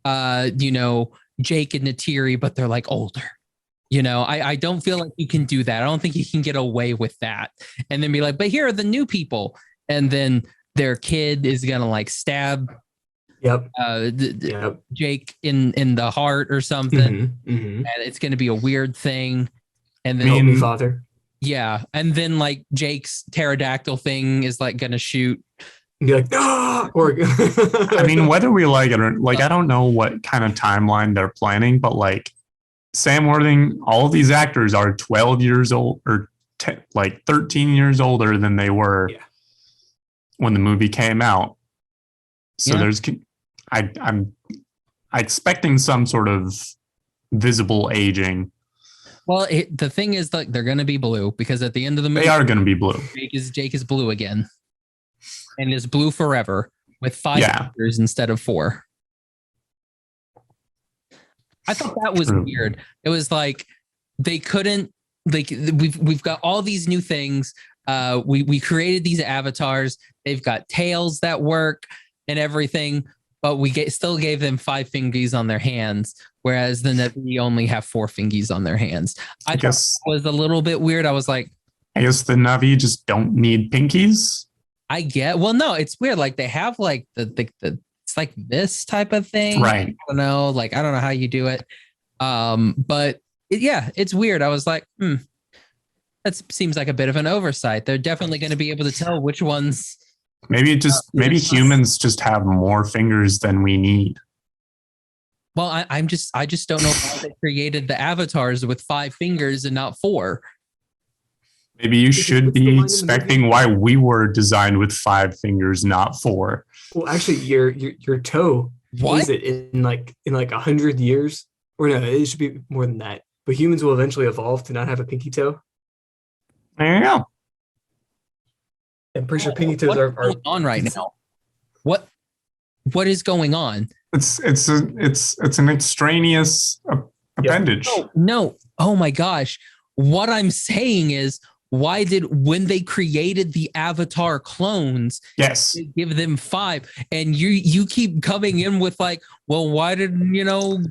Jake and Neytiri, but they're like older. I don't feel like you can do that. I don't think you can get away with that. And then be like, but here are the new people. And then their kid is gonna like stab Yep. Jake in the heart or something, and it's going to be a weird thing. And then Help me, Father. Yeah, and then like Jake's pterodactyl thing is like going to shoot. And be like, ah! Or I mean, whether we like it or like, I don't know what kind of timeline they're planning, but like Sam Worthing, all of these actors are 12 years old or like 13 years older than they were when the movie came out. So I'm expecting some sort of visible aging. Well, the thing is, like, they're going to be blue because at the end of the movie, they are going to be blue. Jake is blue again, and is blue forever with 5 fingers instead of 4. I thought that was weird. It was like they couldn't, like, we've got all these new things. We created these avatars. They've got tails that work and everything, but we still gave them 5 fingies on their hands, whereas the Navi only have 4 fingies on their hands. I guess it was a little bit weird. I was like, I guess the Navi just don't need pinkies. Well, no, it's weird. Like they have like the it's like this type of thing, right? I don't know. Like I don't know how you do it, but it's weird. I was like, that seems like a bit of an oversight. They're definitely going to be able to tell which ones. Maybe humans just have more fingers than we need. Well, I just don't know why they created the avatars with 5 fingers and not 4. Maybe you should be expecting why we were designed with 5 fingers, not 4. Well, actually, your toe. What is it in like 100 years? Or no, it should be more than that. But humans will eventually evolve to not have a pinky toe. There you go. I'm pretty sure pinky toes are going on right now. What is going on? It's an extraneous appendage. No. Oh my gosh. What I'm saying is, when they created the avatar clones, they give them 5, and you keep coming in with like, well, why did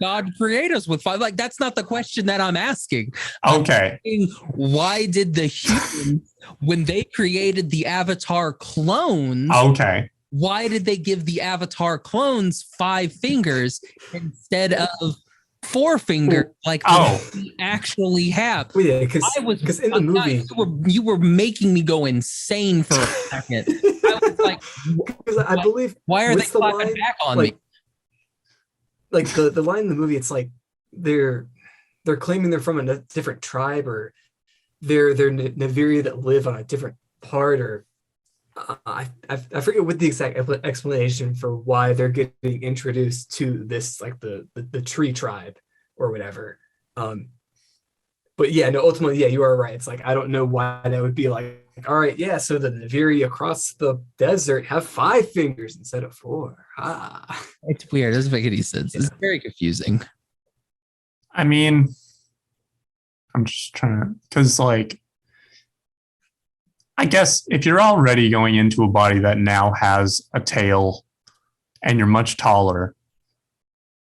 God create us with 5? Like that's not the question that I'm asking. Okay. I'm asking, why did the humans, when they created the avatar clones, why did they give the avatar clones 5 fingers instead of 4 fingers like we actually have? Well, yeah, because in the movie you were making me go insane for a second. I was like, because I believe why are they clapping back on me? Like the line in the movie, it's like they're claiming they're from a different tribe, or they're Naviri that live on a different part, or I forget what the exact explanation for why they're getting introduced to this, like the tree tribe or whatever. But yeah, no, ultimately, you are right. It's like, I don't know why that would be like, all right, so the Naviri across the desert have 5 fingers instead of 4. It's weird. It doesn't make any sense. It's very confusing. I mean, I'm just trying to, because like, I guess if you're already going into a body that now has a tail and you're much taller,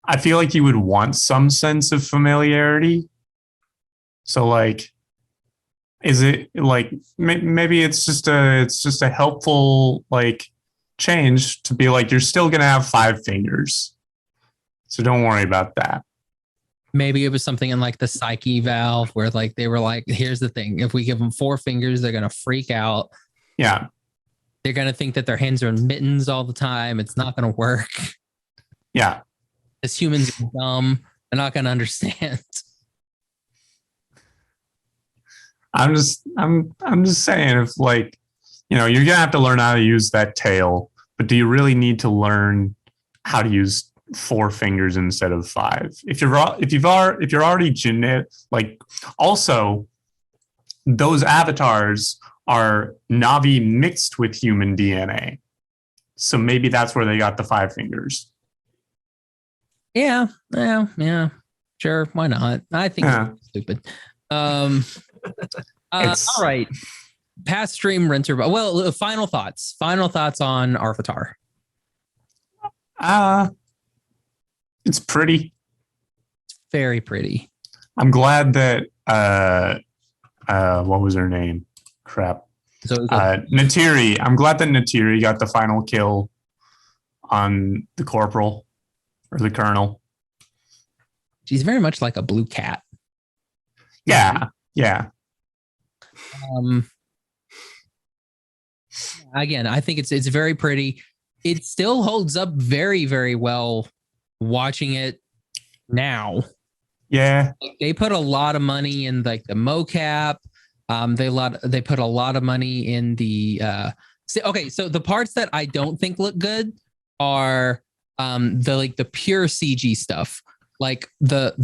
I feel like you would want some sense of familiarity. So like, is it like, maybe it's just a helpful like change to be like, you're still going to have 5 fingers. So don't worry about that. Maybe it was something in like the psyche valve where like they were like, here's the thing. If we give them 4 fingers, they're going to freak out. Yeah. They're going to think that their hands are in mittens all the time. It's not going to work. Yeah. As humans are dumb. They're not going to understand. I'm just saying, if like, you're going to have to learn how to use that tail, but do you really need to learn how to use 4 fingers instead of 5? If you're already genetic, like, also those avatars are Navi mixed with human DNA, so maybe that's where they got the 5 fingers. Yeah, sure, why not? I think it's stupid. All right, past stream renter. Well, final thoughts on Arvitar. It's pretty. It's very pretty. I'm glad that what was her name? Crap. Natiri. I'm glad that Natiri got the final kill on the corporal or the colonel. She's very much like a blue cat. Yeah. Again, I think it's very pretty. It still holds up very, very well watching it now. Yeah. They put a lot of money in like the mocap. They put a lot of money in the so the parts that I don't think look good are the pure CG stuff. Like the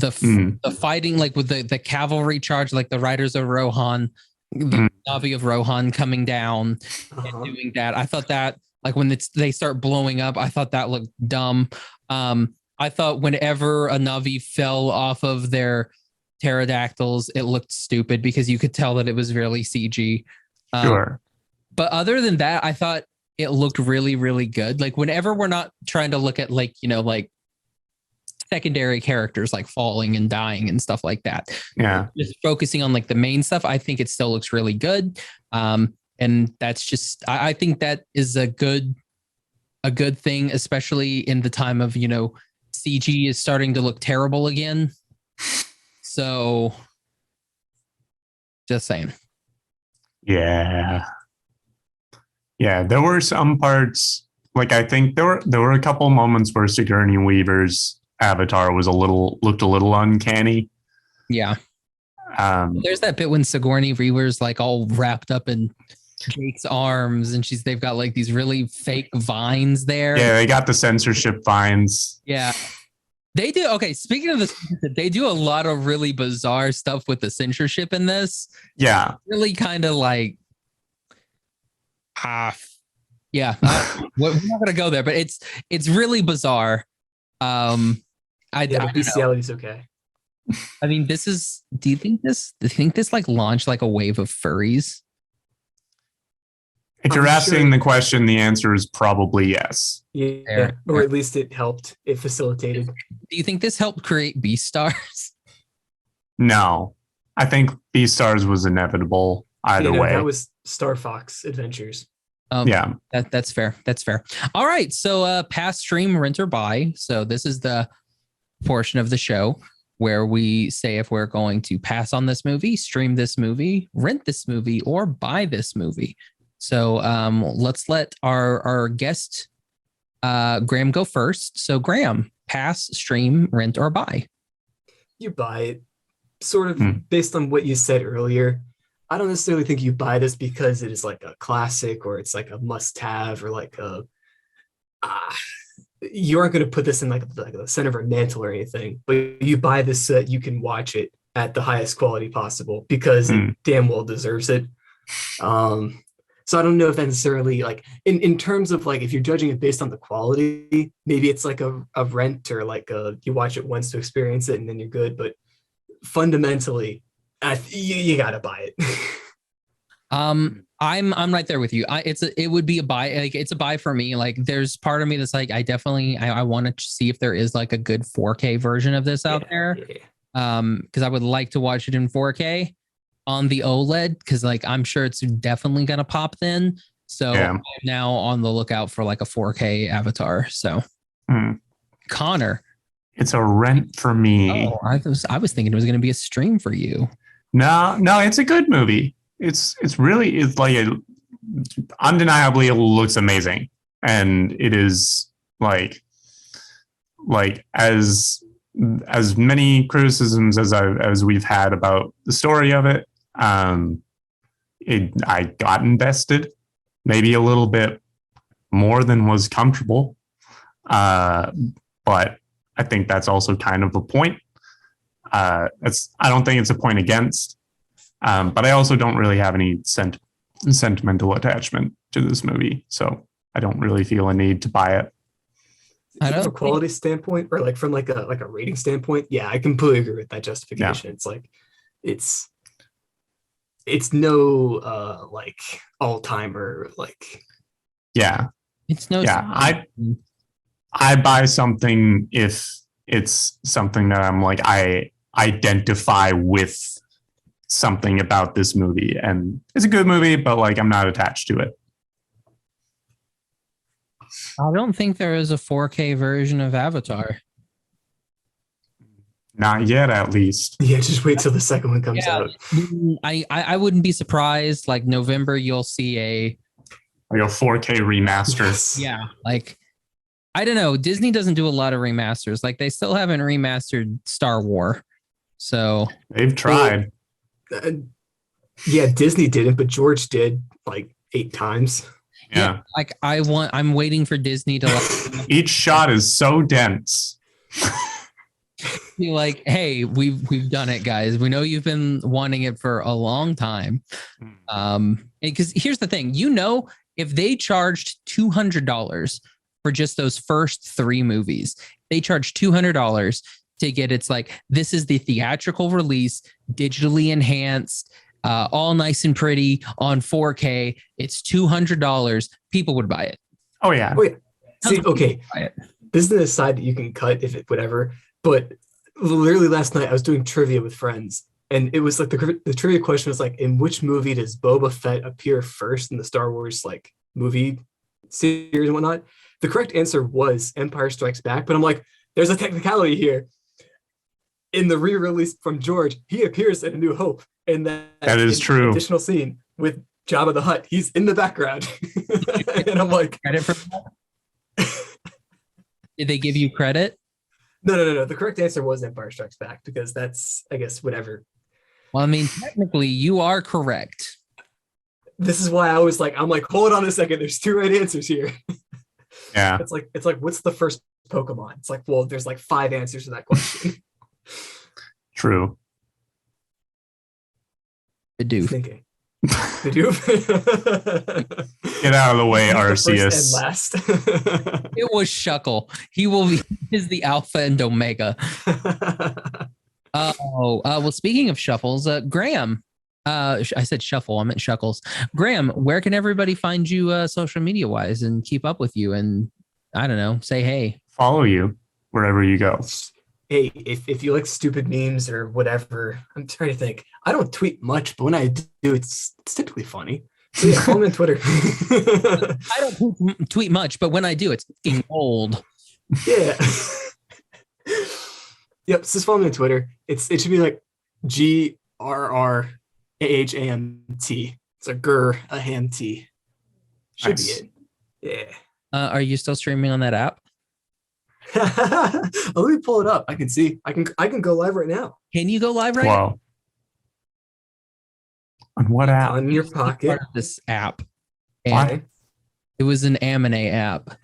fighting, like with the cavalry charge, like the Riders of Rohan, the Navi of Rohan coming down and doing that. I thought that, like, when they start blowing up, I thought that looked dumb. I thought whenever a Navi fell off of their pterodactyls, it looked stupid because you could tell that it was really CG. Sure. But other than that, I thought it looked really, really good. Like, whenever we're not trying to look at like secondary characters like falling and dying and stuff like that. Yeah. Just focusing on like the main stuff, I think it still looks really good. And that's just, I think that is a good thing, especially in the time of, CG is starting to look terrible again. So just saying. Yeah. There were some parts, like, I think there were a couple moments where Sigourney Weaver's avatar looked a little uncanny. Yeah. There's that bit when Sigourney Weaver's like all wrapped up in Jake's arms, and they've got like these really fake vines there. Yeah, they got the censorship vines. Yeah. They do. Okay, speaking of this, they do a lot of really bizarre stuff with the censorship in this. Yeah. Really kind of like, yeah. We're not gonna go there, but it's really bizarre. Bestiality's okay. I mean, do you think this like launched like a wave of furries? If you're asking the question, the answer is probably yes. Yeah, or at least it helped. It facilitated. Do you think this helped create Beastars? No, I think Beastars was inevitable either way. That was Star Fox Adventures. Yeah, that's fair. That's fair. All right, so pass, stream, rent, or buy. So this is the portion of the show where we say if we're going to pass on this movie, stream this movie, rent this movie, or buy this movie. So let's let our guest Graham go first. So Graham, pass, stream, rent, or buy. You buy it, sort of based on what you said earlier. I don't necessarily think you buy this because it is like a classic or it's like a must-have or like you aren't going to put this in like the center of a mantle or anything, but you buy this so that you can watch it at the highest quality possible because it damn well deserves it. So I don't know if necessarily like in terms of like if you're judging it based on the quality, maybe it's like a rent or like you watch it once to experience it and then you're good. But fundamentally, you gotta buy it. I'm right there with you. It would be a buy. Like, it's a buy for me. Like, there's part of me that's like, I want to see if there is like a good 4K version of this out there. Yeah. Because I would like to watch it in 4K on the OLED, because like I'm sure it's definitely gonna pop then. So I'm now on the lookout for like a 4K avatar. So Connor, it's a rent for me. Oh, I was thinking it was gonna be a stream for you. No, it's a good movie. It's like undeniably it looks amazing, and it is like as many criticisms as we've had about the story of it. I got invested, maybe a little bit more than was comfortable, but I think that's also kind of a point. I don't think it's a point against, but I also don't really have any sentimental attachment to this movie, so I don't really feel a need to buy it. From a quality standpoint, or like from like a rating standpoint, yeah, I completely agree with that justification. Yeah. It's like it's no like all timer like. Yeah, it's no. Yeah, I buy something if it's something that I'm like I identify with something about this movie, and it's a good movie, but like I'm not attached to it. I don't think there is a 4K version of Avatar. Not yet, at least. Yeah, just wait till the second one comes out. I wouldn't be surprised. Like November, you'll see a 4K remaster. Yes. Yeah, like I don't know. Disney doesn't do a lot of remasters. Like they still haven't remastered Star Wars. So they've tried. Yeah, Disney didn't, but George did like 8 times. Yeah. Like I'm waiting for Disney to like each shot is so dense. Be like, hey, we've done it, guys. We know you've been wanting it for a long time. Because here's the thing, if they charged $200 for just those first 3 movies, they charged $200 to get this is the theatrical release, digitally enhanced, all nice and pretty on 4K. It's $200. People would buy it. Oh yeah. See, okay. This is an aside that you can cut if it whatever. But literally last night I was doing trivia with friends, and it was like the trivia question was like, in which movie does Boba Fett appear first in the Star Wars like movie series and whatnot? The correct answer was Empire Strikes Back, but I'm like, there's a technicality here. In the re-release from George, he appears in A New Hope, and that is true. Additional scene with Jabba the Hutt. He's in the background, and I'm like, credit for that? Did they give you credit? No. The correct answer was Empire Strikes Back, because that's, I guess, whatever. Well, I mean, technically, you are correct. This is why I'm like, hold on a second. There's 2 right answers here. Yeah. It's like, what's the first Pokemon? It's like, well, there's like 5 answers to that question. True. Bidoof. Thinking. Bidoof. Get out of the way, Arceus. Last. It was Shuckle. Is the Alpha and Omega. Well, speaking of shuffles, Graham. I said shuffle. I meant Shuckles. Graham, where can everybody find you social media wise and keep up with you? And I don't know, say hey. Follow you wherever you go. Hey, if you like stupid memes or whatever, I'm trying to think. I don't tweet much, but when I do, it's typically funny. So yeah, follow me on Twitter. I don't tweet much, but when I do, it's getting old. Yeah. Yep. So just follow me on Twitter. It should be like GRRAHAMT. It's a a ham T. Should Nice. be it. Yeah. Are you still streaming on that app? Let me pull it up. I can see. I can go live right now. Can you go live right now? Wow. On what app? On your pocket. Part of this app. What? And it was an Amine app.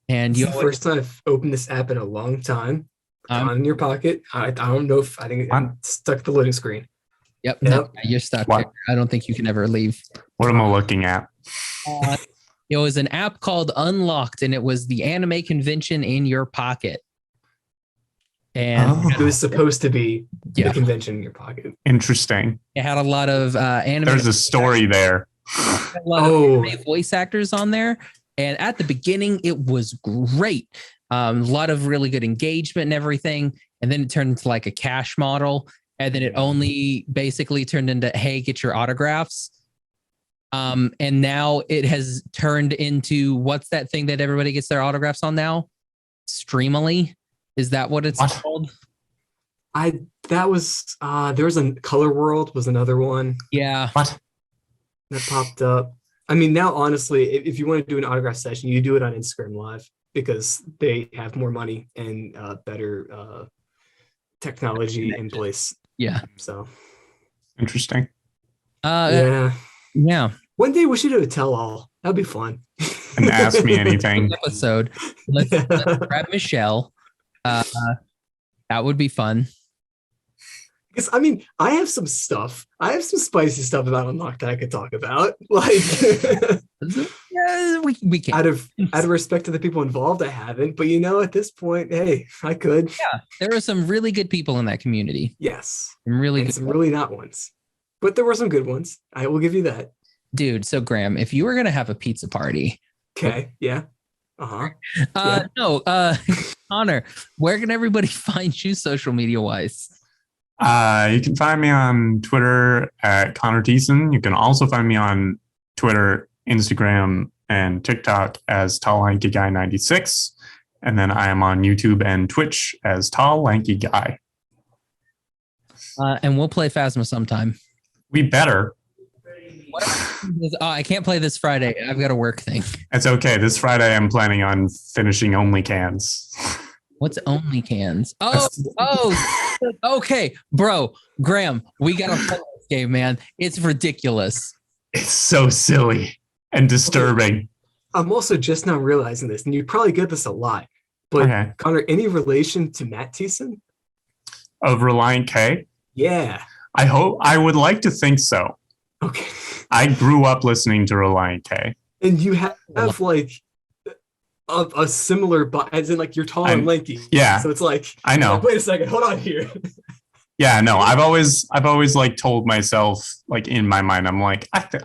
And It's the first time I've opened this app in a long time. I'm- On your pocket. I don't know if I think I'm stuck at the loading screen. Yep. Yep. No, you're stuck What? there. I don't think you can ever leave. What am I looking at? It was an app called Unlocked, and it was the anime convention in your pocket. And It was supposed to be Yeah. the convention in your pocket. Interesting. it had a lot of anime. There's a story there. A lot of anime voice actors on there. And at the beginning, it was great. A lot of really good engagement and everything. And then it turned into like a cash model. And then it only basically turned into, hey, get your autographs. And now it has turned into, what's that thing that everybody gets their autographs on now? Streamily? Is that what it's called? There was a Color World was another one Yeah. What? that popped up. I mean, now honestly, if you want to do an autograph session, you do it on Instagram Live because they have more money and better technology in place. Yeah. So Interesting. yeah. One day we should do a tell-all. That'd be fun. And ask me anything. Episode. Let's grab Michelle. That would be fun. Because I mean, I have some stuff. I have some spicy stuff about Unlocked that I could talk about. Like, Yeah, we can. out of respect to the people involved, I haven't. But at this point, hey, I could. Yeah, there are some really good people in that community. Yes, Some really and good some really not ones. But there were some good ones. I will give you that. dude. So Graham, if you were gonna have a pizza party, Okay. Yeah. Yeah. Connor, where can everybody find you social media wise? You can find me on Twitter at Connor Thiessen. You can also find me on Twitter, Instagram, and TikTok as Tall Lanky Guy 96. And then I am on YouTube and Twitch as Tall Lanky Guy. And we'll play Phasma sometime. We better. I can't play this Friday. I've got a work thing. It's okay. This Friday, I'm planning on finishing Only Cans. What's Only Cans? Okay, bro, Graham, we got to play this game, man. It's ridiculous. It's so silly and disturbing. I'm also just now realizing this, and you probably get this a lot. But Connor, any relation to Matt Thiessen? Of Reliant K? Yeah. I would like to think so. Okay. I grew up listening to Reliant K. And you have like a similar, as in like you're tall and lanky. Yeah. So it's like, I know. Like, wait a second, hold on here. Yeah, no, I've always like told myself, like in my mind, I'm like, I feel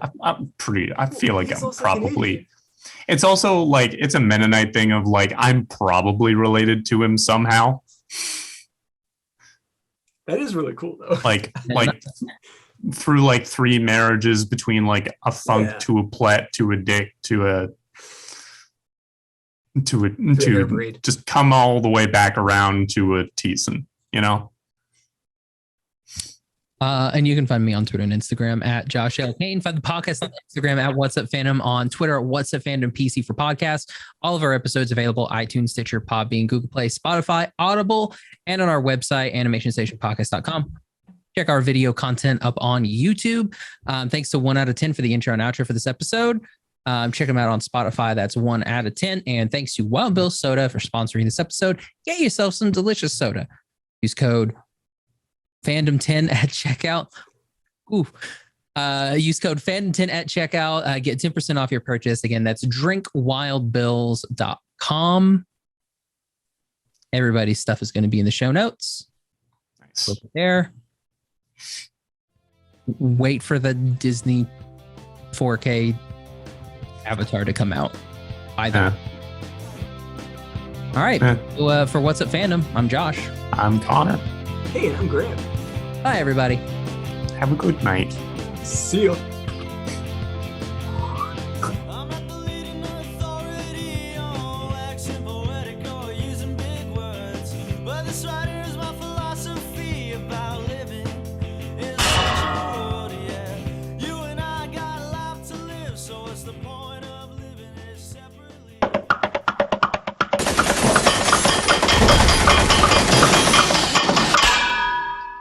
like I'm probably. It's also like it's a Mennonite thing of like I'm probably related to him somehow. That is really cool though. Like through like 3 marriages between like a thunk to a plet to a dick to just come all the way back around to a Thiessen, you know. And you can find me on Twitter and Instagram at Josh L. Kane. Find the podcast on Instagram at What's Up Fandom, on Twitter at What's Up Fandom PC for podcasts. All of our episodes available: iTunes, Stitcher, Podbean, Google Play, Spotify, Audible, and on our website, animationstationpodcast.com. Check our video content up on YouTube. Thanks to 1 out of 10 for the intro and outro for this episode. Check them out on Spotify. That's 1 out of 10. And thanks to Wild Bill Soda for sponsoring this episode. Get yourself some delicious soda. Use code Fandom10 at checkout. Use code Fandom10 at checkout. Get 10% off your purchase. Again, that's drinkwildbills.com. Everybody's stuff is going to be in the show notes. Nice. Flip it there. Wait for the Disney 4K Avatar to come out. Either. All right. So, for What's Up Fandom, I'm Josh. I'm Connor. Hey, I'm Graham. Bye, everybody. Have a good night. See ya.